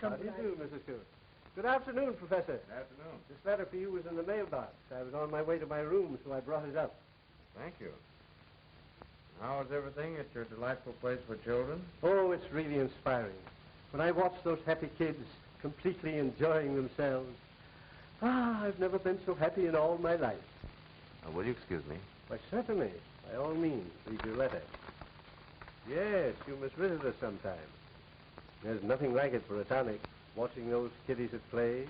How do you do, Mrs. Stewart? Good afternoon, Professor. Good afternoon. This letter for you was in the mailbox. I was on my way to my room, so I brought it up. Thank you. How is everything at your delightful place for children? Oh, it's really inspiring. When I watch those happy kids completely enjoying themselves, I've never been so happy in all my life. Will you excuse me? Why, certainly. By all means, read your letter. Yes, you must visit us sometime. There's nothing like it for a tonic, watching those kiddies at play.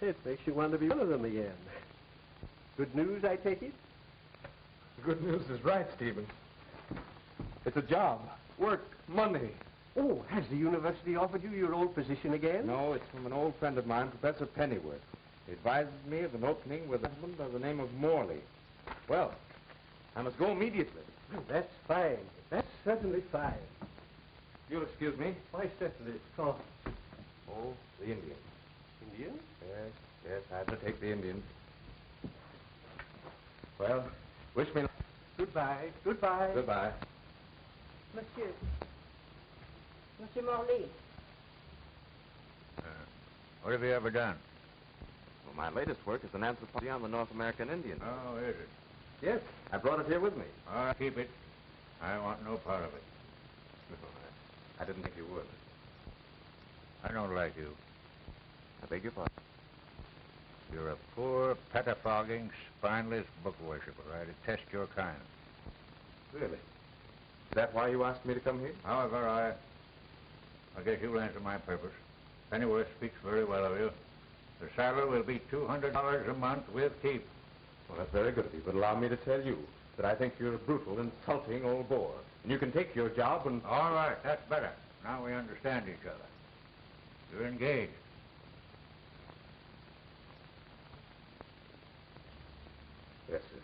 It makes you want to be one of them again. Good news, I take it? Good news is right, Stephen. It's a job, work, money. Oh, has the university offered you your old position again? No, it's from an old friend of mine, Professor Pennyworth. He advises me of an opening with a husband by the name of Morley. Well, I must go immediately. Oh, that's fine. That's certainly fine. You'll excuse me? Why, certainly. Oh. Oh, the Indians. Indians? Yes, I had to take the Indians. Well, wish me luck. Goodbye. Goodbye. Goodbye. Monsieur. Monsieur Morley. What have you ever done? Well, my latest work is an anthropology on the North American Indians. Oh, is it? Yes, I brought it here with me. All right, keep it. I want no part of it. No, I didn't think you would. I don't like you. I beg your pardon. You're a poor, pettifogging, spineless book worshiper. I detest your kind. Really? Is that why you asked me to come here? However, I guess you'll answer my purpose. Pennyworth speaks very well of you. The salary will be $200 a month with keep. Well, that's very good of you, but allow me to tell you that I think you're a brutal, insulting old bore. And you can take your job and... All right, that's better. Now we understand each other. You're engaged. Yes, sir.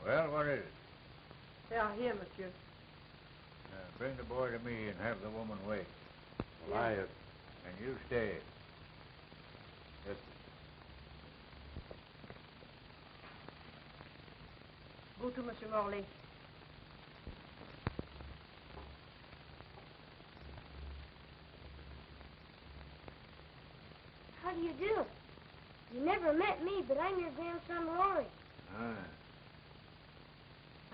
Well, what is it? They are here, monsieur. Bring the boy to me and have the woman wait. Well, Yes. And you stay. Yes, Go to Monsieur Morley. How do you do? You never met me, but I'm your grandson, Rory. Ah.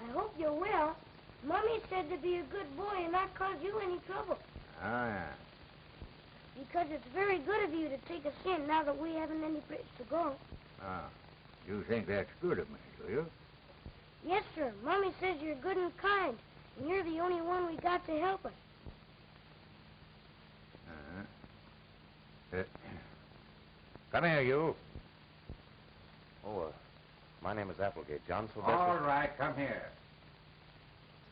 I hope you're well. Mommy said to be a good boy and not cause you any trouble. Ah. Because it's very good of you to take us in now that we haven't any place to go. Ah. You think that's good of me, do you? Yes, sir. Mommy says you're good and kind, and you're the only one we got to help us. Come here, you. Oh, my name is Applegate. John Sylvester. All right, come here.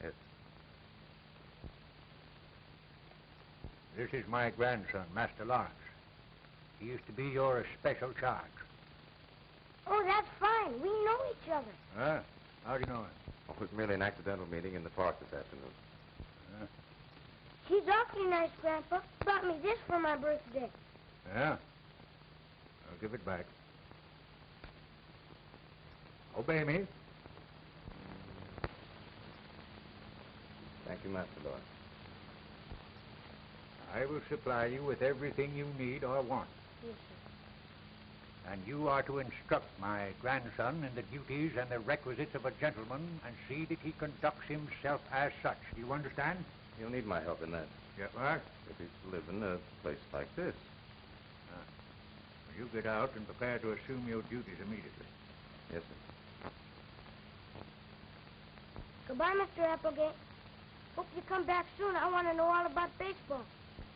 Yes. This is my grandson, Master Lawrence. He used to be your special charge. Oh, that's fine. We know each other. Huh? How do you know him? Oh, it was merely an accidental meeting in the park this afternoon. He's awfully nice, Grandpa. Bought me this for my birthday. Yeah? I'll give it back. Obey me. Thank you, Master Lawrence. I will supply you with everything you need or want. Yes, sir. And you are to instruct my grandson in the duties and the requisites of a gentleman and see that he conducts himself as such. Do you understand? You'll need my help in that. Yes, what? If he's to live in a place like this. You get out and prepare to assume your duties immediately. Yes, sir. Goodbye, Mr. Applegate. Hope you come back soon. I want to know all about baseball.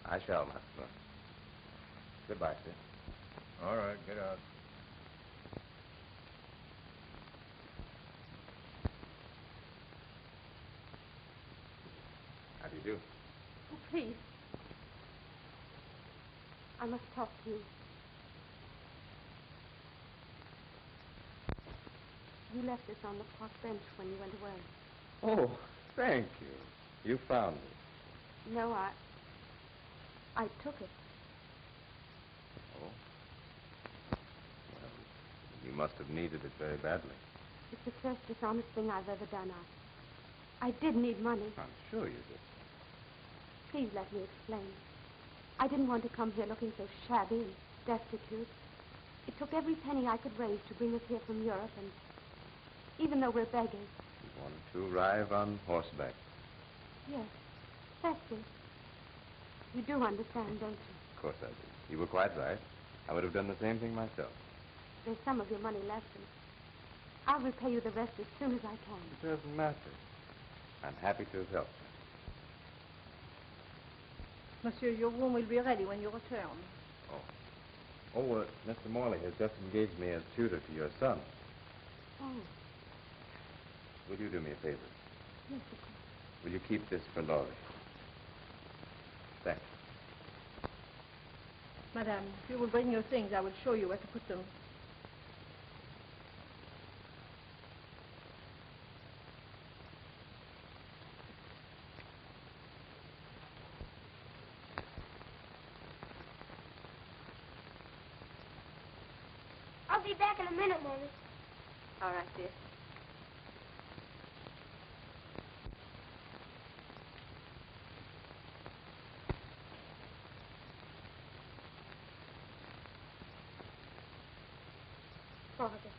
I shall, Master Lawrence. Goodbye, sir. All right, get out. How do you do? Oh, please. I must talk to you. You left this on the park bench when you went away. Oh, thank you. You found it. No, I took it. Oh. Well, you must have needed it very badly. It's the first dishonest thing I've ever done. I did need money. I'm sure you did. Please let me explain. I didn't want to come here looking so shabby and destitute. It took every penny I could raise to bring us here from Europe, and even though we're beggars, You want to arrive on horseback. yes, that's it. You do understand, don't you? Of course I do. You were quite right. I would have done the same thing myself. There's some of your money left, and I'll repay you the rest as soon as I can. It doesn't matter. I'm happy to have helped. Monsieur, your room will be ready when you return. Mr. Morley has just engaged me as tutor to your son. Oh, Will you do me a favor? yes, of course. Will you keep this for Laurie? Thanks. Madame, if you will bring your things, I will show you where to put them. I'll be back in a minute, Mommy. All right, dear. Father.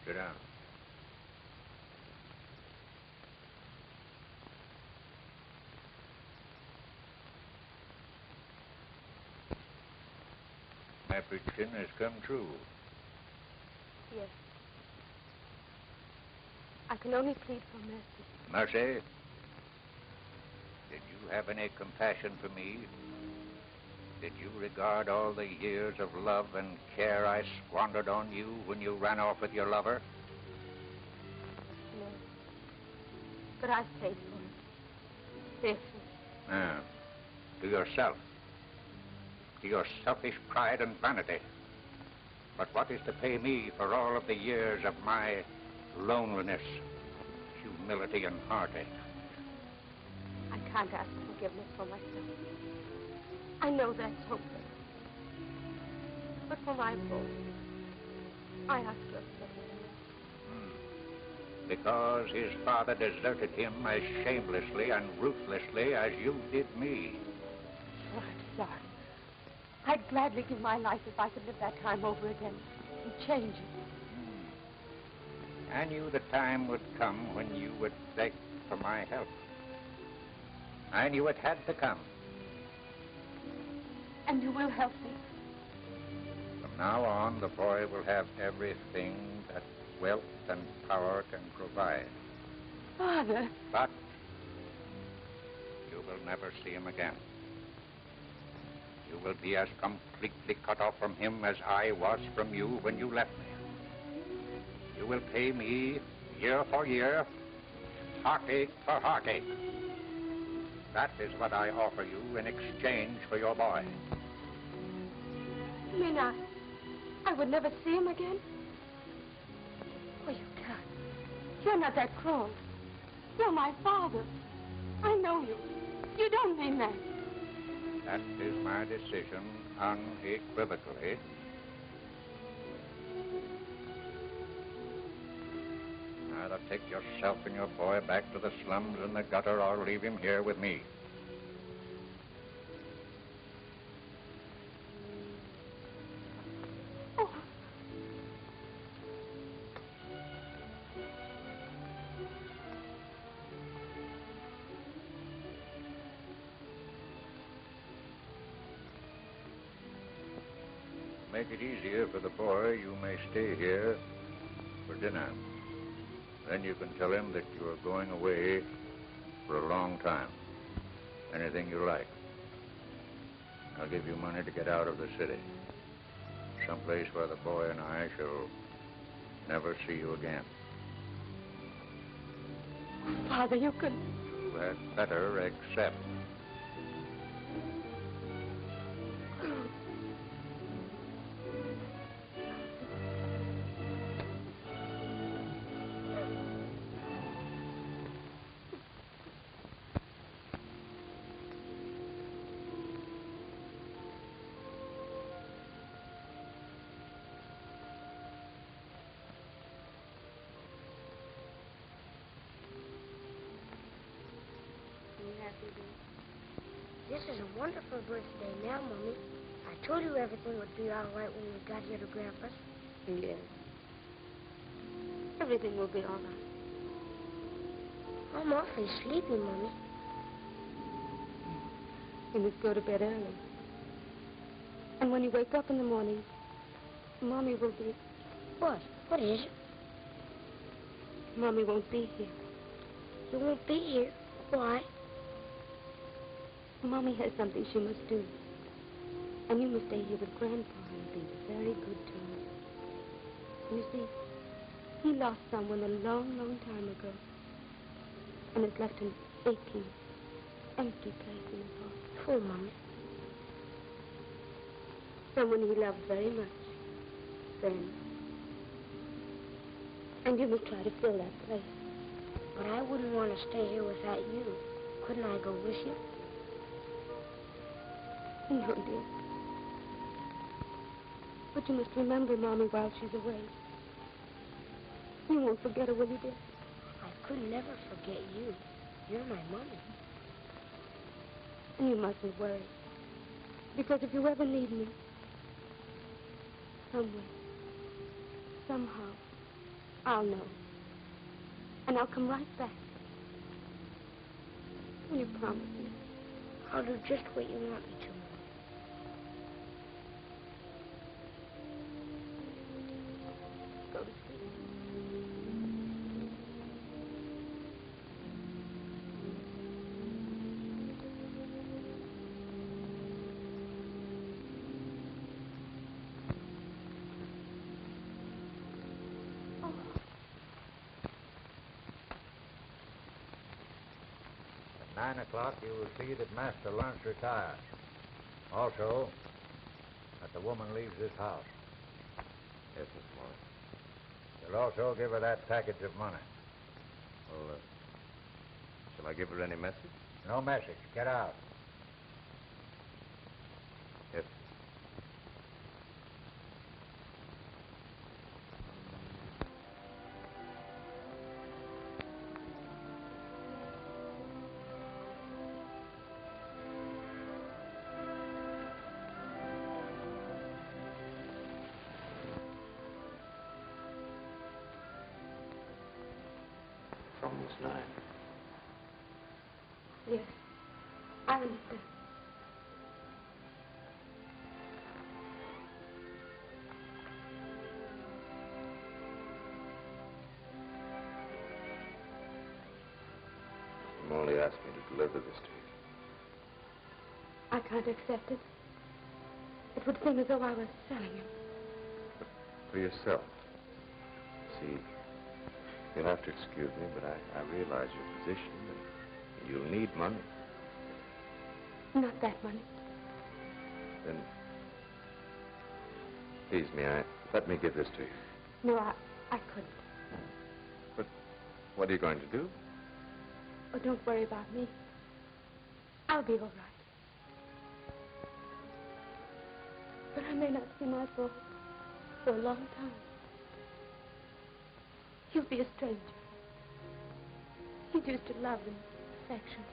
Sit down. My prediction has come true. Yes. I can only plead for mercy. Mercy, did you have any compassion for me? Did you regard all the years of love and care I squandered on you when you ran off with your lover? No. But I've paid for it. Fearfully. Ah, to yourself. To your selfish pride and vanity. But what is to pay me for all of the years of my loneliness, humility, and heartache? I can't ask forgiveness for myself. I know that's hopeless. But for my boy, I ask your forgiveness. Because his father deserted him as shamelessly and ruthlessly as you did me. Oh, I'm sorry. I'd gladly give my life if I could live that time over again and change it. I knew the time would come when you would beg for my help. I knew it had to come. And you will help me. From now on, the boy will have everything that wealth and power can provide. Father. But you will never see him again. You will be as completely cut off from him as I was from you when you left me. You will pay me year for year, heartache for heartache. That is what I offer you in exchange for your boy. You mean I would never see him again? Oh, you can't. You're not that cruel. You're my father. I know you. You don't mean that. That is my decision unequivocally. Either take yourself and your boy back to the slums and the gutter or leave him here with me. Oh. To make it easier for the boy, you may stay here for dinner. Then you can tell him that you are going away for a long time. Anything you like. I'll give you money to get out of the city. Someplace where the boy and I shall never see you again. Father, you could... You had better accept. This is a wonderful birthday now, Mommy. I told you everything would be all right when we got here to Grandpa's. Yes. Everything will be all right. I'm awfully sleepy, Mommy. You must go to bed early. And when you wake up in the morning, Mommy will be... What? What is it? Mommy won't be here. You won't be here. Why? Mommy has something she must do. And you must stay here with Grandpa and be very good to him. You see, he lost someone a long, long time ago. And has left an aching, empty place in his heart. Oh, Mommy. Someone he loved very much. Then. And you must try to fill that place. But I wouldn't want to stay here without you. Couldn't I go with you? No, dear. But you must remember Mommy while she's away. You won't forget her, will you, dear? I could never forget you. You're my Mommy. And you mustn't worry. Because if you ever need me, somewhere, somehow, I'll know. And I'll come right back. Will you promise me? I'll do just what you want me to, Mommy. Go to sleep. At 9 o'clock, you will see that Master Lawrence retires. Also, that the woman leaves this house. Yes, Mr. Morley. You'll also give her that package of money. Well, shall I give her any message? No message. Get out. Yes. Almost 9. Yes, I understand. Morley asked me to deliver this to you. I can't accept it. It would seem as though I was selling him. For yourself. See, you'll have to excuse me, but I realize your position, and you'll need money. Not that money. Then, please, let me give this to you. No, I couldn't. But what are you going to do? Oh, don't worry about me. I'll be all right. But I may not see my boy for a long time. He'll be a stranger. He used to love and affection.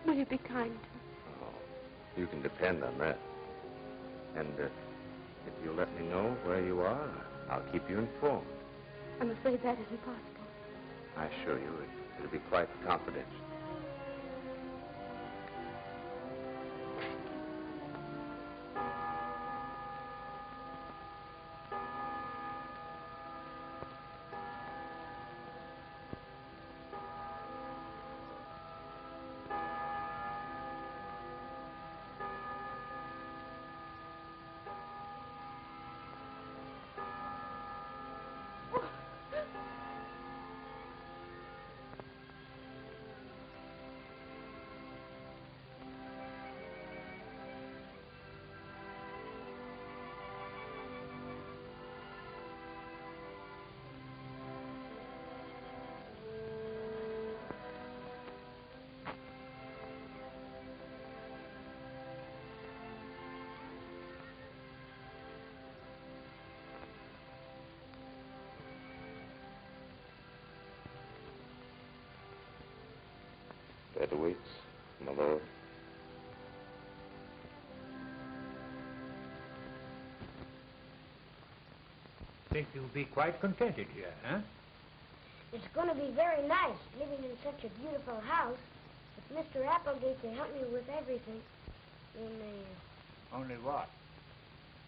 Will you be kind to him? Oh, you can depend on that. And if you'll let me know where you are, I'll keep you informed. I'm afraid that isn't possible. I assure you, it'll be quite confidential. Bed awaits. my lord. Think you'll be quite contented here, huh? It's going to be very nice living in such a beautiful house with Mr. Applegate to help me with everything. Only what?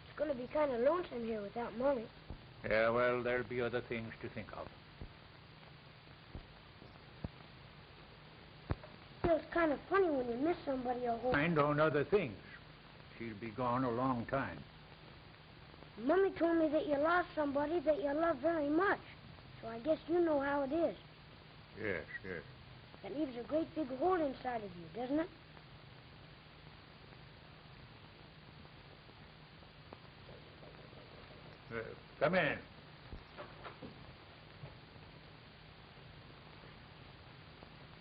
It's going to be kind of lonesome here without Mommy. Yeah, well, there'll be other things to think of. It feels kind of funny when you miss somebody a whole... Mind on other things. She'll be gone a long time. Mommy told me that you lost somebody that you love very much. So I guess you know how it is. Yes, yes. That leaves a great big hole inside of you, doesn't it? Come in.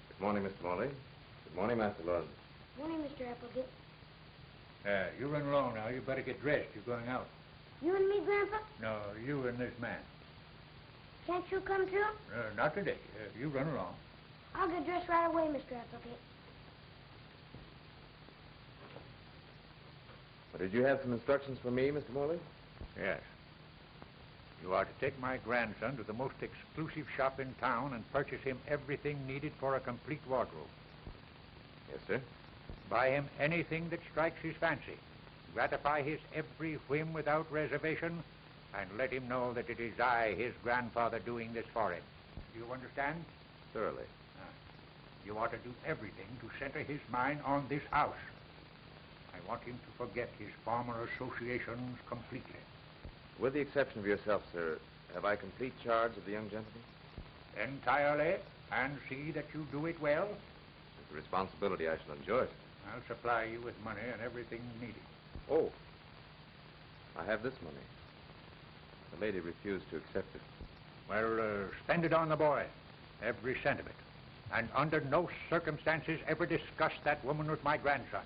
Good morning, Mr. Morley. Good morning, Master Lawrence. Morning, Mr. Applegate. You run along now. You better get dressed. You're going out. You and me, Grandpa? No, you and this man. Can't you come too? Not today. You run along. I'll get dressed right away, Mr. Applegate. Well, did you have some instructions for me, Mr. Morley? Yes. You are to take my grandson to the most exclusive shop in town and purchase him everything needed for a complete wardrobe. Yes, sir. Buy him anything that strikes his fancy. Gratify his every whim without reservation, and let him know that it is I, his grandfather, doing this for him. Do you understand? Thoroughly. You ought to do everything to center his mind on this house. I want him to forget his former associations completely. With the exception of yourself, sir, have I complete charge of the young gentleman? Entirely, and see that you do it well. It's a responsibility I shall enjoy, sir. I'll supply you with money and everything needed. Oh, I have this money. The lady refused to accept it. Well, spend it on the boy, every cent of it. And under no circumstances ever discuss that woman with my grandson.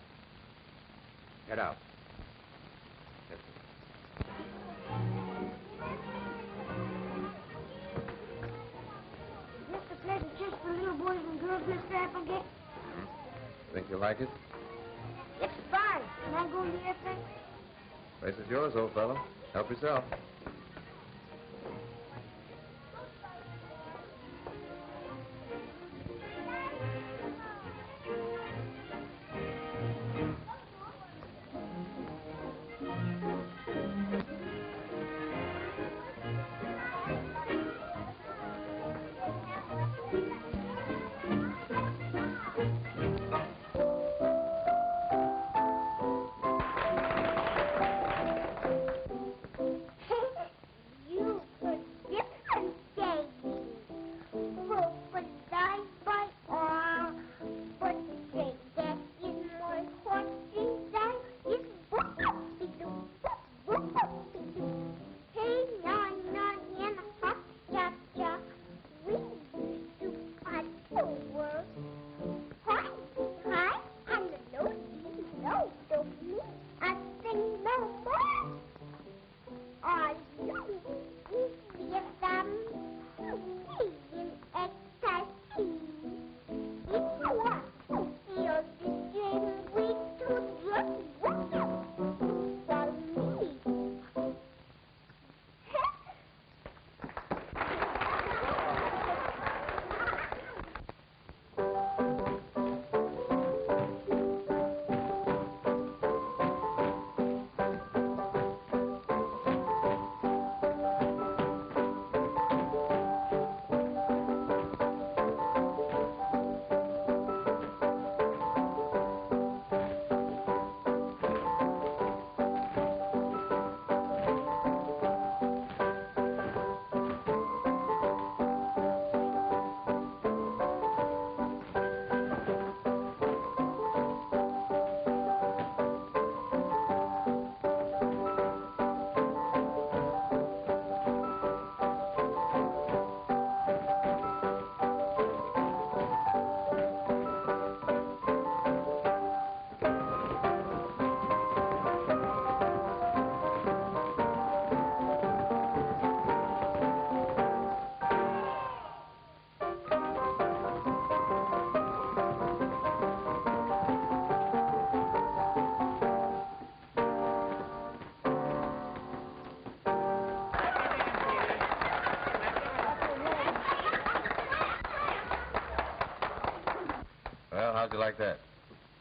Get out. Yes, sir. Is this the place just for little boys and girls, Mr. Applegate? Think you'll like it? It's fine. Can I go in the airplane? Place is yours, old fellow. Help yourself. You could different baby. But I by all. But say that is more horses than is boop-a-doo. Hey, na and hop, cha cha. We used to fight over. Hi, and the no, don't me. I think no more. Are you Vietnam? In ecstasy. If you want to feel the same way to just follow me.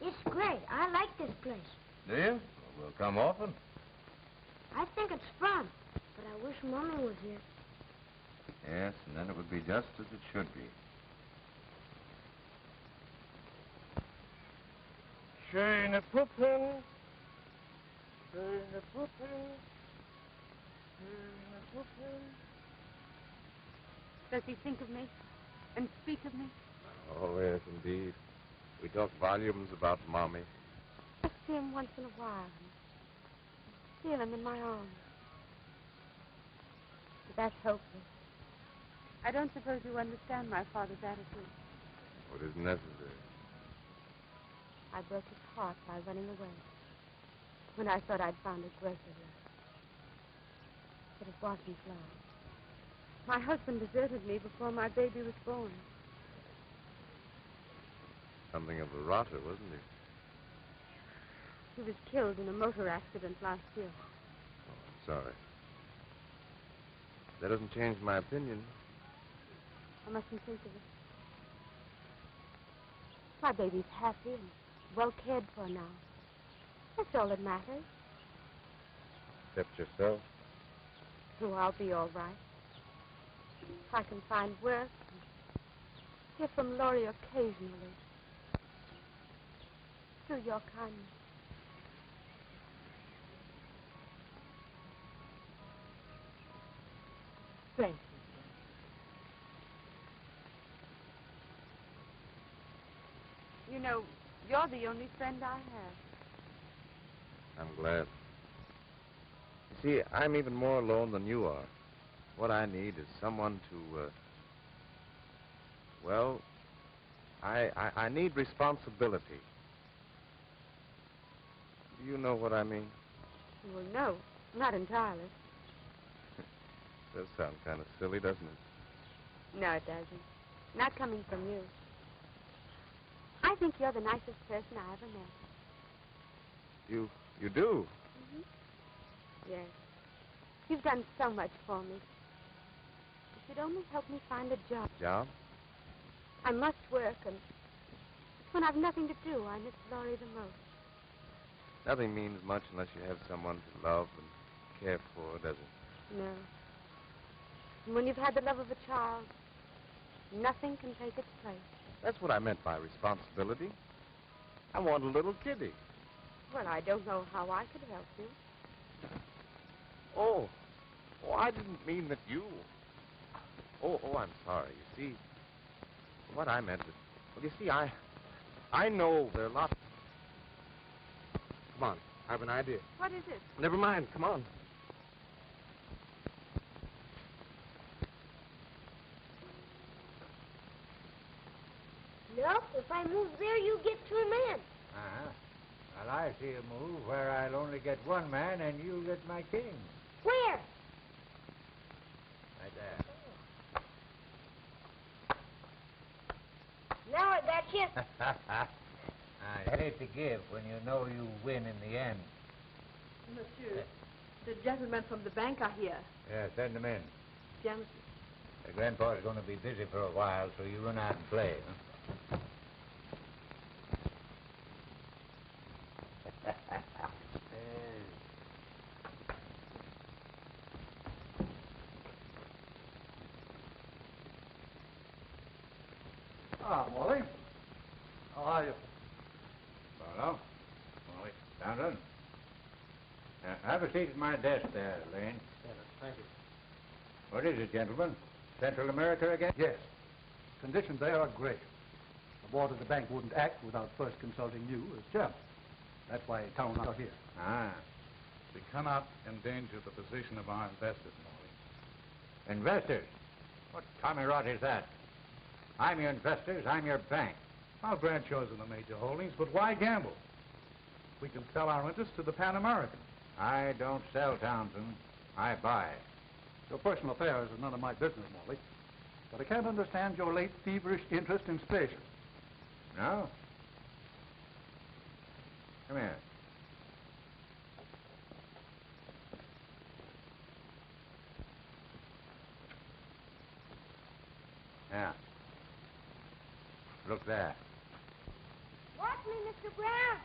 It's great. I like this place. Do you? Well, we'll come often. I think it's fun, but I wish Mommy was here. Yes, and then it would be just as it should be. Schöne Puppen. Schöne Puppen. Schöne Puppen. Does he think of me and speak of me? Oh, yes, indeed. We talk volumes about Mommy. I see him once in a while. Feel him in my arms. But that's hopeless. I don't suppose you understand my father's attitude. What is necessary? I broke his heart by running away when I thought I'd found a greater love. But it wasn't love. My husband deserted me before my baby was born. Something of a rotter, wasn't he? He was killed in a motor accident last year. Oh, I'm sorry. That doesn't change my opinion. I mustn't think of it. My baby's happy and well cared for now. That's all that matters. Except yourself. Oh, I'll be all right. If I can find work and hear from Laurie occasionally. Through your kindness. Thank you. You know, you're the only friend I have. I'm glad. You see, I'm even more alone than you are. What I need is someone to, well, I need responsibility. Do you know what I mean? Well, no, not entirely. Does sound kind of silly, doesn't it? No, it doesn't. Not coming from you. I think you're the nicest person I ever met. You do? Mm-hmm. Yes. You've done so much for me. If you'd only help me find a job. Job? I must work, and when I've nothing to do, I miss Laurie the most. Nothing means much unless you have someone to love and care for, does it? No. And when you've had the love of a child, nothing can take its place. That's what I meant by responsibility. I want a little kiddie. Well, I don't know how I could help you. Oh, I didn't mean that you... Oh, I'm sorry. You see, what I meant is... Well, you see, I know there are lots... Come on, I have an idea. What is it? Never mind, come on. Look, if I move there, you get 2 men. Uh-huh. Well, I see a move where I'll only get 1 man and you get my king. Where? Right there. Now I got you. I hate to give when you know you win in the end. Monsieur, the gentlemen from the bank are here. Yeah, send them in. Bien, monsieur. Grandpa's going to be busy for a while, so you run out and play, huh? Ah, Molly. How are you? Hello. Molly. Downton. Have a seat at my desk there, Lane. Yes, thank you. What is it, gentlemen? Central America again? Yes. Conditions there are great. The board of the bank wouldn't act without first consulting you as chairman. That's why Town are here. Ah. We cannot endanger the position of our investors, Molly. Investors? What tommy rot is that? I'm your investors, I'm your bank. Our grant shows in the major holdings, but why gamble? We can sell our interest to the Pan American. I don't sell, Townsend. I buy. Your personal affairs are none of my business, Molly. But I can't understand your late feverish interest in station. No? Come here. Yeah. Look there. What's me, Mr. Brown.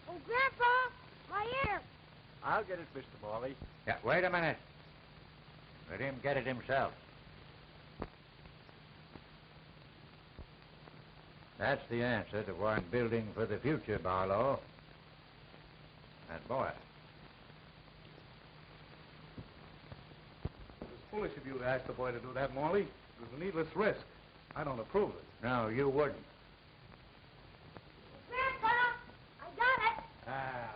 Oh, Grandpa, my ear. I'll get it, Mr. Morley. Yeah, wait a minute. Let him get it himself. That's the answer to what I'm building for the future, Barlow. That boy. It was foolish of you to ask the boy to do that, Morley. It was a needless risk. I don't approve of it. No, you wouldn't. Grandpa, I got it. Ah.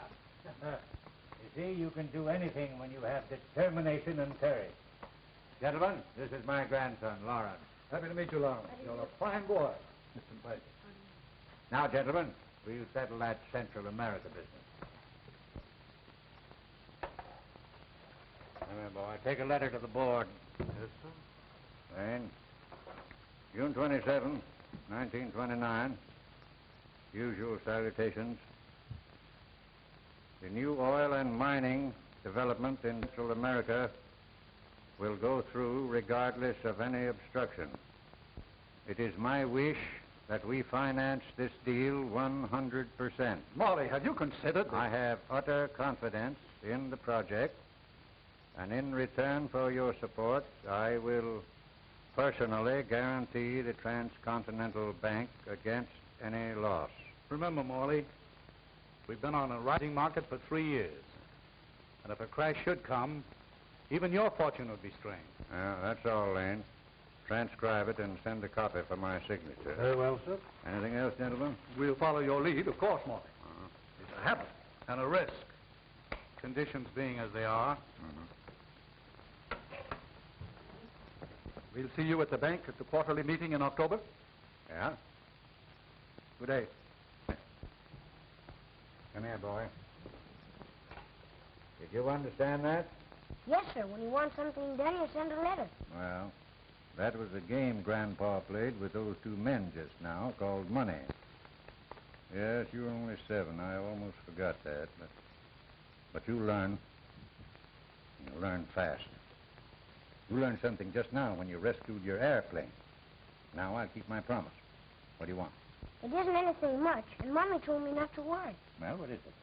You see, you can do anything when you have determination and courage. Gentlemen, this is my grandson, Lawrence. Happy to meet you, Lawrence. You're a fine boy. Mr. Price. Now, gentlemen, we'll settle that Central America business. Come here, boy. Take a letter to the board. Yes, sir. Lane, June 27, 1929. Usual salutations. The new oil and mining development in Central America will go through regardless of any obstruction. It is my wish that we finance this deal 100%. Morley, have you considered I have utter confidence in the project, and in return for your support, I will personally guarantee the Transcontinental Bank against any loss. Remember, Morley, we've been on a rising market for 3 years. And if a crash should come, even your fortune would be strained. That's all, Lane. Transcribe it and send a copy for my signature. Very well, sir. Anything else, gentlemen? We'll follow your lead, of course, Morley. It's a habit and a risk. Conditions being as they are. We'll see you at the bank at the quarterly meeting in October. Yeah? Good day. Come here, boy. Did you understand that? Yes, sir. When you want something done, you send a letter. Well, that was a game Grandpa played with those two men just now called money. Yes, you were only 7. I almost forgot that. But you learn. You learn fast. You learned something just now when you rescued your airplane. Now I'll keep my promise. What do you want? It isn't anything much, and Mommy told me not to worry. Well, what is it?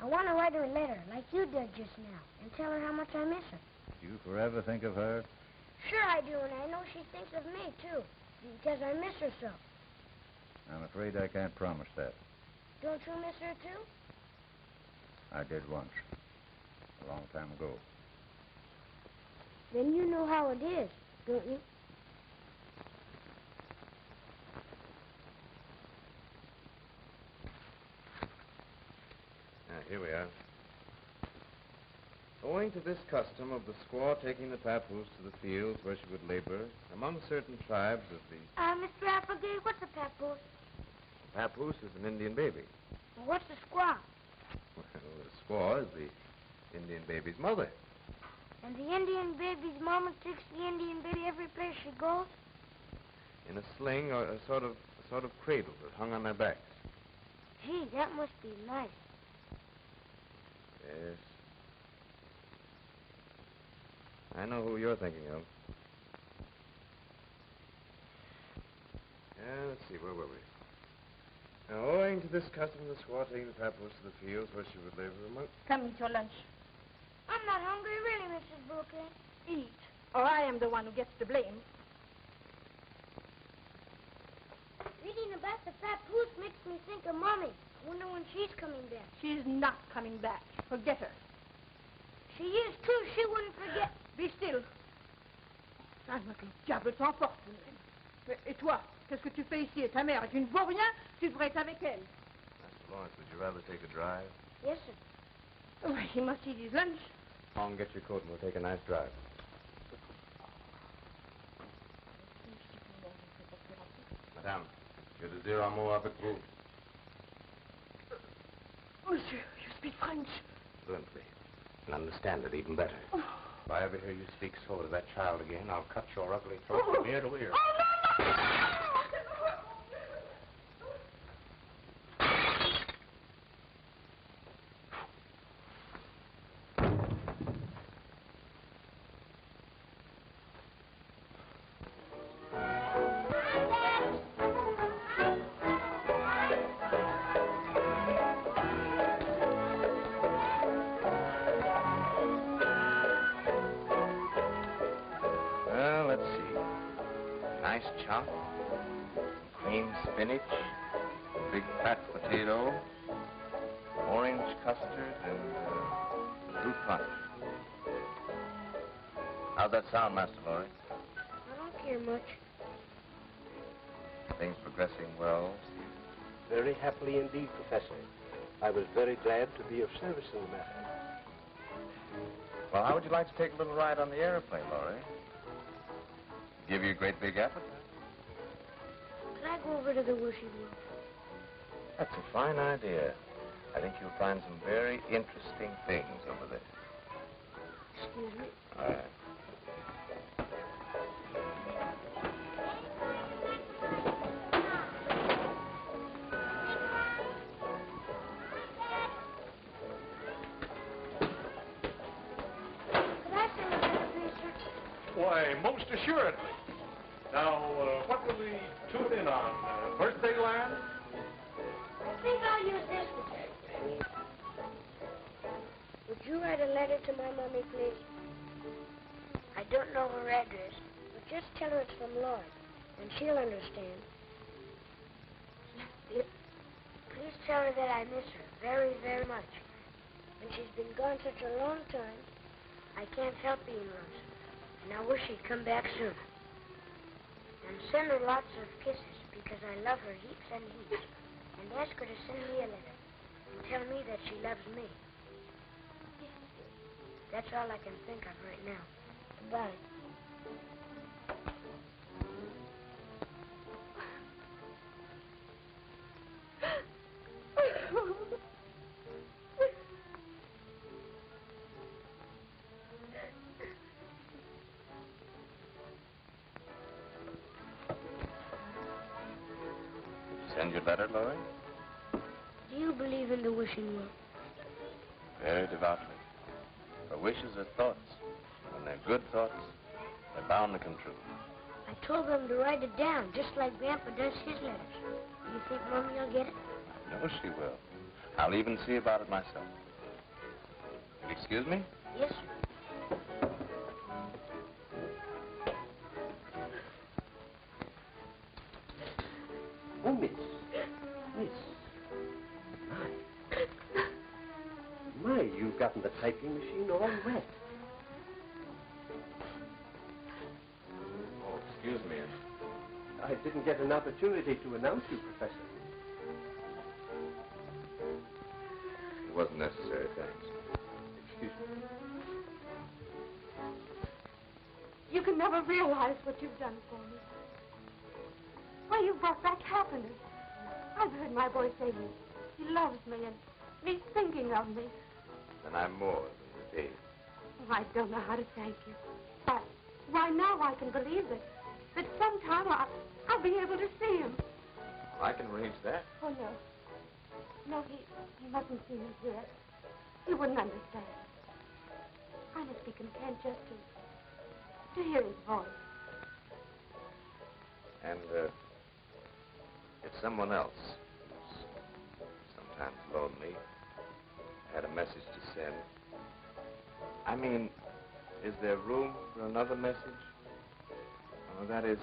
I want to write her a letter, like you did just now, and tell her how much I miss her. Do you forever think of her? Sure I do, and I know she thinks of me, too, because I miss her so. I'm afraid I can't promise that. Don't you miss her, too? I did once. A long time ago. Then you know how it is, don't you? Here we are. Owing to this custom of the squaw taking the papoose to the fields where she would labor, among certain tribes of the... Mr. Applegate, what's a papoose? Papoose is an Indian baby. Well, what's a squaw? Well, the squaw is the Indian baby's mother. And the Indian baby's mama takes the Indian baby every place she goes? In a sling or a sort of cradle that hung on their backs. Gee, that must be nice. Yes. I know who you're thinking of. Let's see, where were we? Now, owing to this custom of the squaw taking the papoose to the fields where she would labor among... Come eat your lunch. I'm not hungry, really, Mrs. Brooklyn. Eat, or I am the one who gets the blame. Reading about the papoose makes me think of Mommy. I wonder when she's coming back. She's not coming back. Forget her. She is, too. She wouldn't forget. Be still. Ah, notre diable t'emporte. Et toi, qu'est-ce que tu fais ici? Et ta mère, tu ne vaux rien? Tu devrais être avec elle. Master Lawrence, would you rather take a drive? Yes, sir. Oh, he must eat his lunch. Come on, get your coat and we'll take a nice drive. Madame, je désire un mot avec vous. Monsieur, you speak French. Fluently. And understand it even better. Oh. If I ever hear you speak so to that child again, I'll cut your ugly throat from ear to ear. Oh, no, no! nice chop, cream spinach, big fat potato, orange custard, and fruit punch. How's that sound, Master Laurie? I don't care much. Things progressing well, Steve? Very happily indeed, Professor. I was very glad to be of service in the matter. Well, how would you like to take a little ride on the airplane, Laurie? Give you a great big appetite. Can I go over to the wishing room? That's a fine idea. I think you'll find some very interesting things over there. Excuse me. All right. Could I send a letter, please, sir? Why, most assuredly. Now, what will we tune in on? Birthday Land? I think I'll use this one. Would you write a letter to my mommy, please? I don't know her address, but just tell her it's from Lloyd, and she'll understand. Please tell her that I miss her very, very much. And she's been gone such a long time, I can't help being lonesome. And I wish she'd come back soon. And send her lots of kisses, because I love her heaps and heaps. And ask her to send me a letter and tell me that she loves me. That's all I can think of right now. Goodbye. Send your letter, Laurie? Do you believe in the wishing well? Very devoutly. For wishes are thoughts. When they're good thoughts, they're bound to come true. I told them to write it down, just like Grandpa does his letters. Do you think Mommy will get it? I know she will. I'll even see about it myself. Excuse me? Yes, sir. Oh, Miss. Miss. My, you've gotten the typing machine all wet. Oh, excuse me. I didn't get an opportunity to announce you, Professor. It wasn't necessary, thanks. Excuse me. You can never realize what you've done for me. Why, you brought back happiness. I've heard my boy say he loves me and he's thinking of me. Then I'm more than the day. Oh, I don't know how to thank you. But why now I can believe that sometime I'll be able to see him. Well, I can arrange that. Oh, no. No, he mustn't see me yet. He wouldn't understand. I must be content just to hear his voice. And, if someone else who's sometimes lonely had a message to send, I mean, is there room for another message? Oh, that is,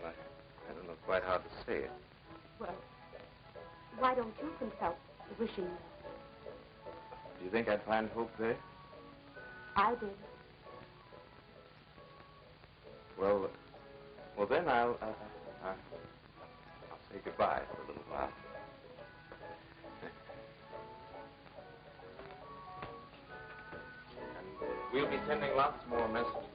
well, I don't know quite how to say it. Well, why don't you consult the wishing well? Do you think I'd find hope there? I did. Well, then I'll say goodbye for a little while. And we'll be sending lots more messages.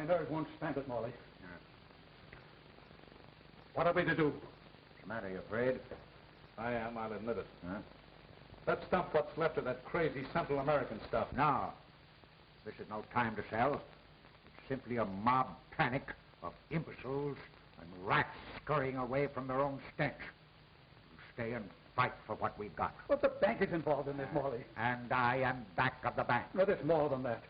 My nerves won't stand it, Morley. What are we to do? What's the matter, you afraid? I am, I'll admit it. Huh? Let's dump what's left of that crazy Central American stuff. No. This is no time to sell. It's simply a mob panic of imbeciles and rats scurrying away from their own stench. You stay and fight for what we've got. But the bank is involved in this, Morley. And I am back of the bank. No, there's more than that.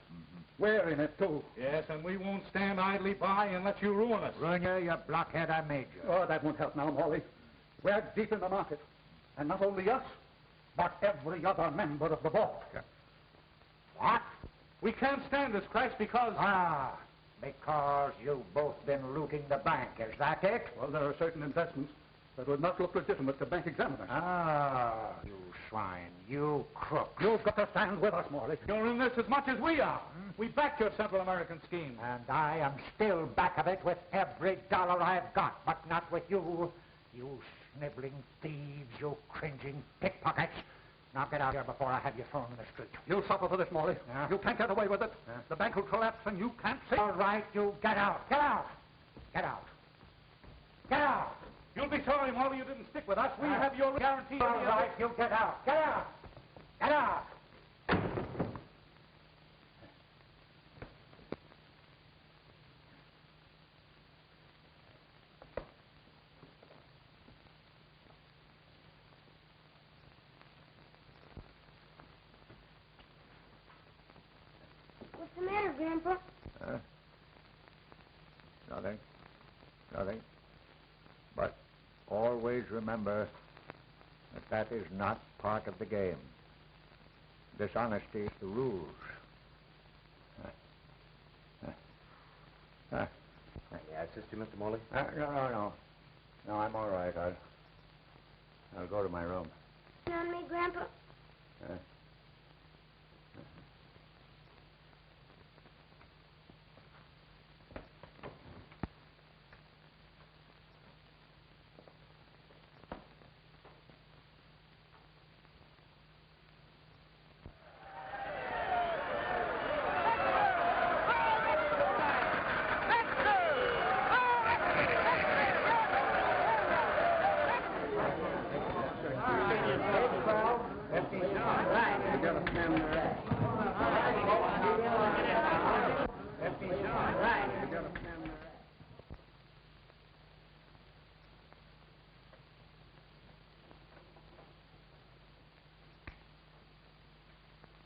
We're in it, too. Yes, and we won't stand idly by and let you ruin us. Ruin you blockhead, I made you. Oh, that won't help now, Morley. We're deep in the market. And not only us, but every other member of the board. What? We can't stand this crash because... Because you've both been looting the bank, is that it? Well, there are certain investments that would not look legitimate to bank examiners. You swine, you crook. You've got to stand with us, Morley. You're in this as much as we are. We backed your Central American scheme. And I am still back of it with every dollar I've got, but not with you. You sniveling thieves, you cringing pickpockets. Now get out here before I have you thrown in the street. You'll suffer for this, Morley. You can't get away with it. The bank will collapse and you can't see. All right, you get out. Get out. Get out. Get out. You'll be sorry, Molly, you didn't stick with us. We have your guarantee. All right, you get out. Get out. Get out. What's the matter, Grandpa? Nothing. Nothing. But always remember that that is not part of the game. Dishonesty is the rules. May I assist you, Mr. Morley? No. No, I'm all right. I'll go to my room. On me, Grandpa?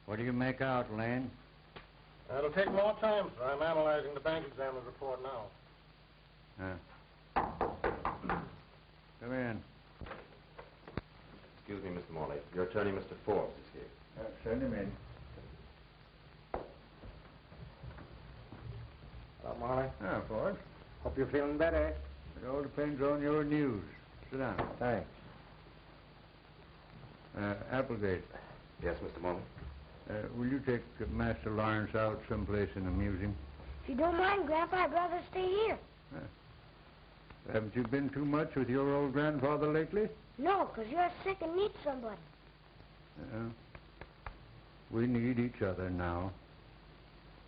What do you make out, Lane? It'll take more time, sir. I'm analyzing the bank examiner's report now. Come in. Excuse me, Mr. Morley. Your attorney, Mr. Forbes, is here. Send him in. Hello, Morley. Forbes. Hope you're feeling better. It all depends on your news. Sit down. Thanks. Applegate. Yes, Mr. Morley. Will you take Master Lawrence out someplace and amuse him? If you don't mind, Grandpa, I'd rather stay here. Haven't you been too much with your old grandfather lately? No, 'cause you're sick and need somebody. We need each other now.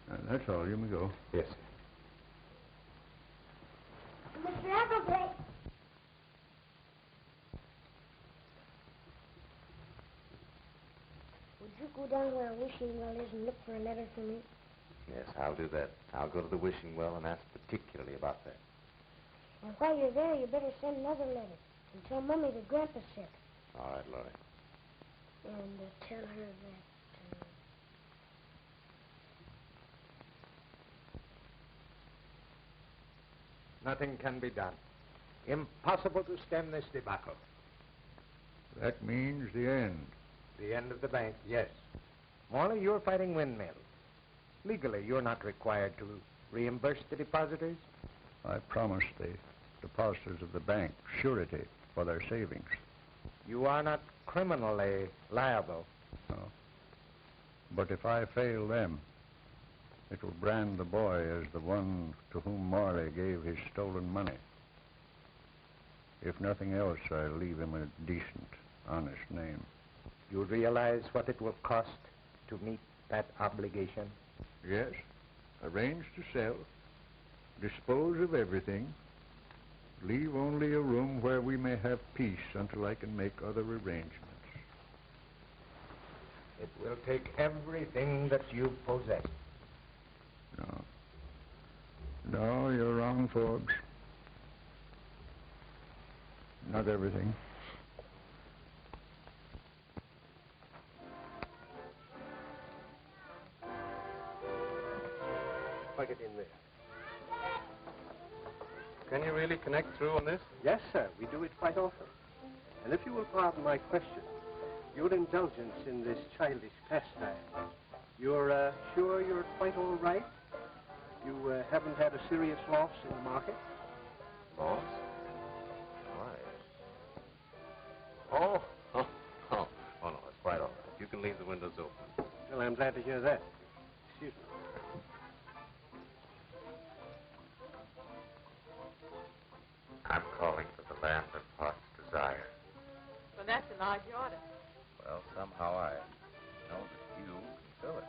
That's all. You may go. Yes, sir. Mr. Applegate. Would you go down where Wishing Well is and look for a letter for me? Yes, I'll do that. I'll go to the wishing well and ask particularly about that. And while you're there, you better send another letter and tell Mummy that Grandpa's sick. All right, Laurie. And tell her that... Nothing can be done. Impossible to stem this debacle. That means the end. The end of the bank, yes. Morley, you're fighting windmills. Legally, you're not required to reimburse the depositors. I promised the depositors of the bank surety for their savings. You are not criminally liable. No. But if I fail them, it will brand the boy as the one to whom Morley gave his stolen money. If nothing else, I'll leave him a decent, honest name. You realize what it will cost to meet that obligation? Yes. Arrange to sell, Dispose of everything. Leave only a room where we may have peace until I can make other arrangements. It will take everything that you possess. No. No, you're wrong, Forbes. Not everything. Plug it in there. Can you really connect through on this? Yes, sir. We do it quite often. And if you will pardon my question, your indulgence in this childish pastime, you're sure you're quite all right? You haven't had a serious loss in the market? Loss? Why? Oh, no, it's quite all right. You can leave the windows open. Well, I'm glad to hear that. Excuse me. I'm calling for the land of heart's desire. Well, that's a large order. Well, somehow I know that you can fill it.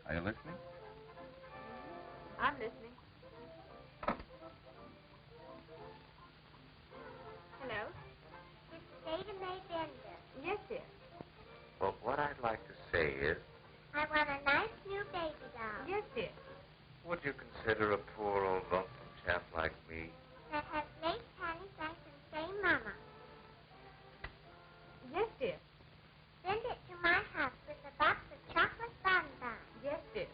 Are you listening? I'm listening. Hello? It's Ada Mae Bender. Yes, dear. Well, what I'd like to say is, I want a nice new baby doll. Yes, dear. would you consider a poor old lonesome chap like me? That has lace panties and can say Mama. Yes, dear. Send it to my house with a box of chocolate bonbons. Yes, dear.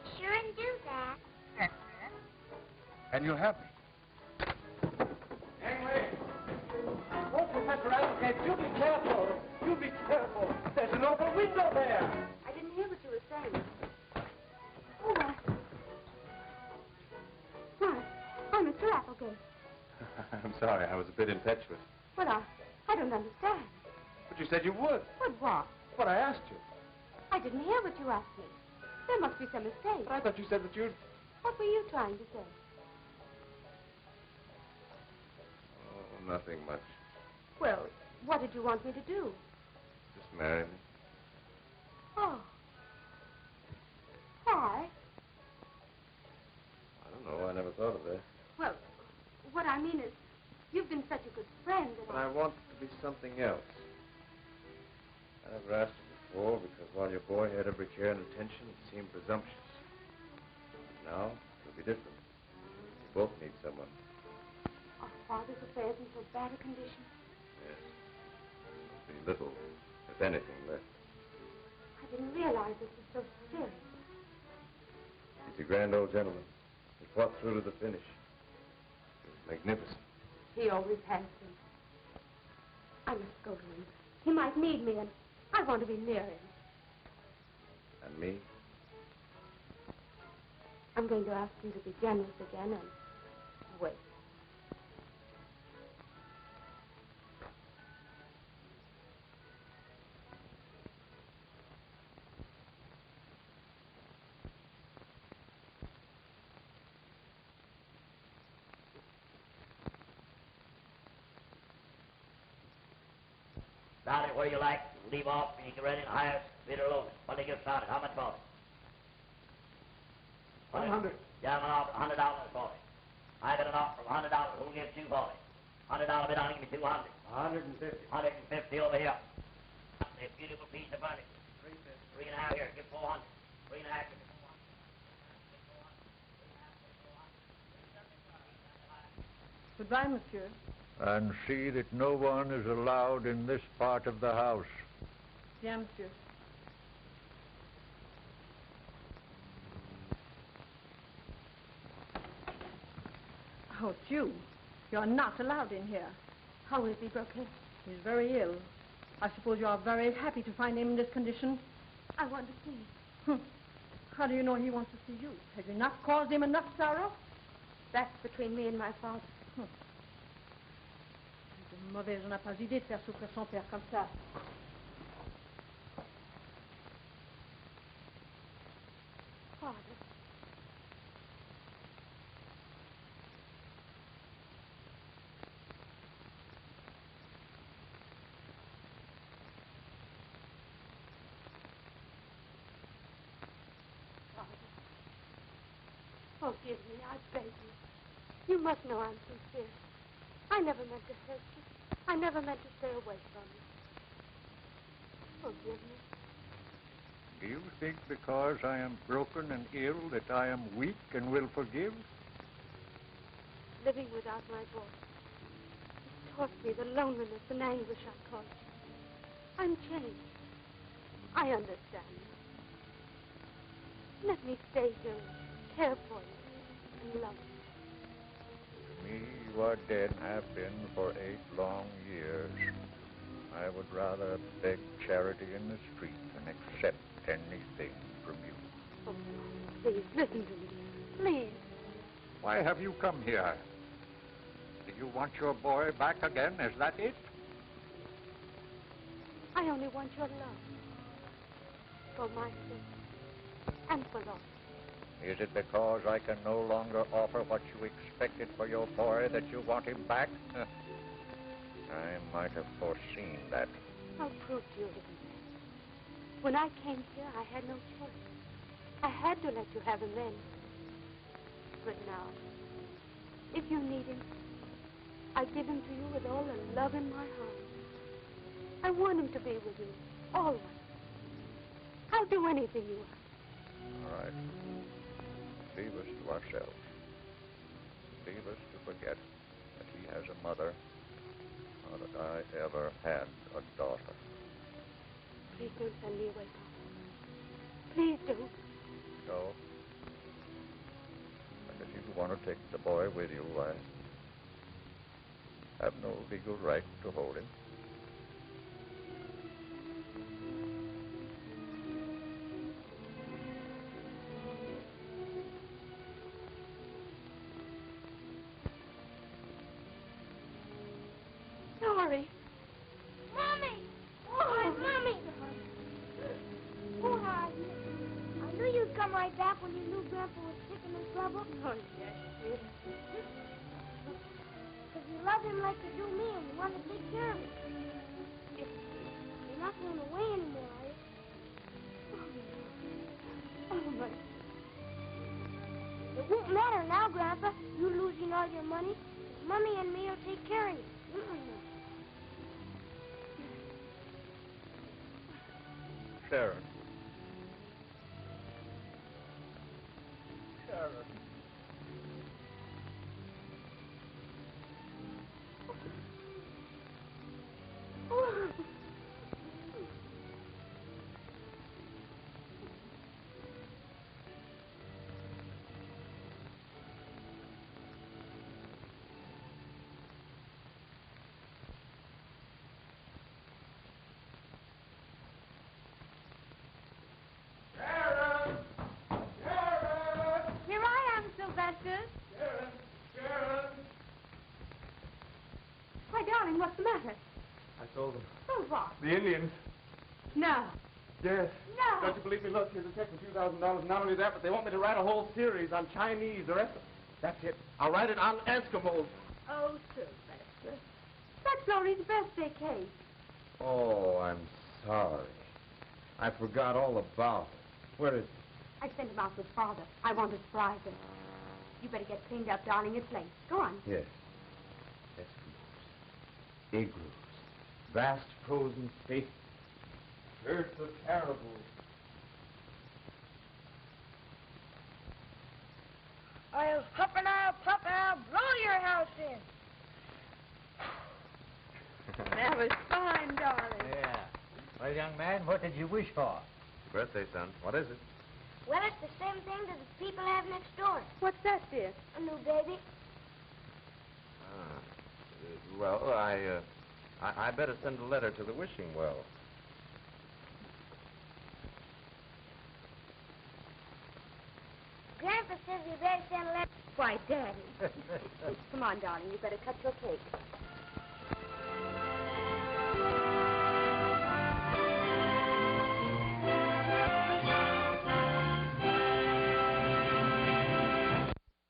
Be sure and do that. And you have me. Anyway. Oh, Professor Applegate, you be careful. You be careful. There's an open window there. I didn't hear what you were saying. Oh, why, Mr. Applegate. I'm sorry, I was a bit impetuous. Well, I don't understand. But you said you would. But what? What I asked you. I didn't hear what you asked me. There must be some mistake. But I thought you said that you'd... What were you trying to say? Oh, nothing much. Well, what did you want me to do? Just marry me. Oh. Why? I don't know, I never thought of that. Well, what I mean is, you've been such a good friend that But I want it to be something else. I never asked you before because while your boy had every care and attention, it seemed presumptuous. But now, it'll be different. We both need someone. Our father's affairs in so bad a condition. Yes. Be little, if anything, left. I didn't realize this was so serious. He's a grand old gentleman. He fought through to the finish. He was magnificent. He always has been. I must go to him. He might need me, and I want to be near him. And me? I'm going to ask him to be generous again and wait. Start it where you like. Leave off and you get ready to hire bid or load it. When they get started, how much for it? 100. Gentlemen offer $100 for it. I got an offer of $100. Who'll give $2 for it? $100 bid on it, give me 200. 150. 150 over here. A beautiful piece of furniture. 350. 3.5 here. Give 400. 3.5. Give me 400. Goodbye, monsieur. And see that no one is allowed in this part of the house. Bien, monsieur. Oh, it's you. You're not allowed in here. How is he, Brooklyn? He's very ill. I suppose you are very happy to find him in this condition. I want to see him. How do you know he wants to see you? Have you not caused him enough sorrow? That's between me and my father. C'est une mauvaise, on n'a pas idée de faire souffrir son père comme ça. Father. Forgive me, I beg you. You must know I'm sincere. I never meant to hurt you. I never meant to stay away from you. Forgive me. Do you think because I am broken and ill that I am weak and will forgive? Living without my boy, it taught me the loneliness and anguish I caused you. I'm changed. I understand now. Let me stay here and care for you and love you. To me, you are dead and have been for 8 long years. I would rather beg charity in the street than accept anything from you. Oh, please, listen to me. Please. Why have you come here? Do you want your boy back again? Is that it? I only want your love. For my sake. And for Laura. Is it because I can no longer offer what you expected for your boy that you want him back? I might have foreseen that. I'll prove to you it isn't that. When I came here, I had no choice. I had to let you have him then. But now, if you need him, I give him to you with all the love in my heart. I want him to be with you, always. I'll do anything you ask. All right. Leave us to ourselves. Leave us to forget that he has a mother, or that I ever had a daughter. Please don't send me away, Papa. Please don't. No. And if you want to take the boy with you, I have no legal right to hold him. Sorry. Mommy! Oh, Mommy! Who are you? I knew you'd come right back when you knew Grandpa was sick and in trouble. Oh, yes, dear. Because you love him like you do me and you want to take care of him. You're not going away anymore, are you? Oh, my. It won't matter now, Grandpa. You losing all your money. Mommy and me will take care of you. Sharon. Sharon. Here I am, Sylvester. Sharon! Why, darling, what's the matter? I told them. Oh, what? The Indians. No. Yes. No. Don't you believe me? Look, here's a check for $2,000. Not only that, but they want me to write a whole series on Chinese. The rest of That's it. I'll write it on Eskimos. Oh, Sylvester. That's Laurie's birthday cake. Oh, I'm sorry. I forgot all about it. Where is it? I sent him out with Father. I want to surprise him. You better get cleaned up, darling. It's late. Go on. Yes. Eskimos. Igloos. Vast frozen spaces. Birds of caribou. I'll huff and I'll puff and I'll blow your house in. That was fine, darling. Yeah. Well, young man, what did you wish for? Birthday, son. What is it? Well, it's the same thing that the people have next door. What's that, dear? A new baby. Well, I better send a letter to the wishing well. Grandpa says we better send a letter. Why, Daddy. Come on, darling. You better cut your cake.